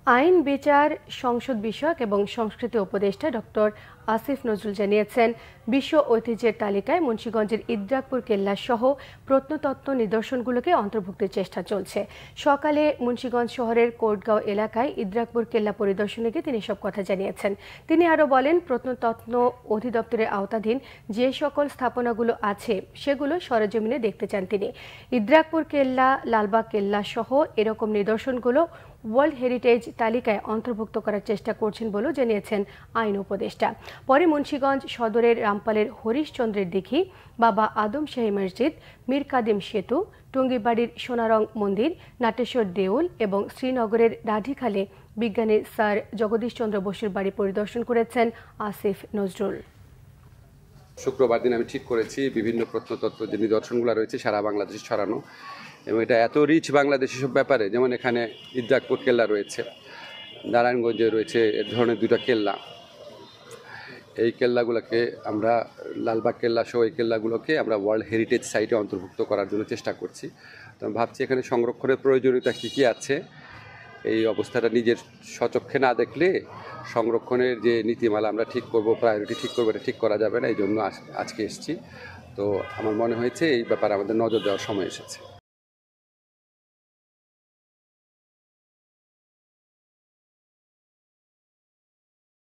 আইন, বিচার, সংসদ বিষয়ক এবং সংস্কৃতি উপদেষ্টা ডক্টর আসিফ নজরুল জানিয়েছেন, বিশ্ব ঐতিহ্যের তালিকায় মুন্সিগঞ্জের ইদ্রাকপুর কেল্লা সহ প্রত্নতত্ত্ব নিদর্শনগুলোকে অন্তর্ভুক্তির চেষ্টা চলছে। সকালে মুন্সিগঞ্জ শহরের কোটগাঁও এলাকায় ইদ্রাকপুর কেল্লা পরিদর্শনে গিয়ে তিনি সব কথা জানিয়েছেন। তিনি আরও বলেন, প্রত্নতত্ত্ব অধিদপ্তরের আওতাধীন যে সকল স্থাপনাগুলো আছে সেগুলো সরেজমিনে দেখতে চান তিনি। ইদ্রাকপুর কেল্লা, লালবাগ কেল্লা সহ এরকম নিদর্শনগুলো ওয়ার্ল্ড হেরিটেজ তালিকায় অন্তর্ভুক্ত করার চেষ্টা করছেন বলেও জানিয়েছেন আইন উপদেষ্টা। পরে মুন্সিগঞ্জ সদরের রামপালের হরিশচন্দ্রের দিঘি, বাবা আদম শাহী মসজিদ, মীর কাদিম সেতু, টুঙ্গিবাড়ির সোনারং মন্দির, নাটেশ্বর দেউল এবং শ্রীনগরের রাঢীখালে বিজ্ঞানী স্যার জগদীশ চন্দ্র বসুর বাড়ি পরিদর্শন করেছেন আসিফ নজরুল। শুক্রবার দিন আমি ঠিক করেছি বিভিন্ন প্রত্নতত্ত্ব যে নিদর্শনগুলো রয়েছে সারা বাংলাদেশে ছড়ানো, এবং এটা এত রিচ বাংলাদেশি সব ব্যাপারে, যেমন এখানে ইদ্রাকপুর কেল্লা রয়েছে, নারায়ণগঞ্জে রয়েছে এ ধরনের দুটা কেল্লা। এই কেল্লাগুলোকে আমরা, লালবাগ কেল্লা সহ এই কেল্লাগুলোকে আমরা ওয়ার্ল্ড হেরিটেজ সাইটে অন্তর্ভুক্ত করার জন্য চেষ্টা করছি। তো আমি ভাবছি এখানে সংরক্ষণের প্রয়োজনীয়তা কী কী আছে, এই অবস্থাটা নিজের স্বচক্ষে না দেখলে সংরক্ষণের যে নীতিমালা আমরা ঠিক করব, প্রায়োরিটি ঠিক করবো, এটা ঠিক করা যাবে না। এই জন্য আজকে এসেছি। তো আমার মনে হয়েছে এই ব্যাপারে আমাদের নজর দেওয়ার সময় এসেছে।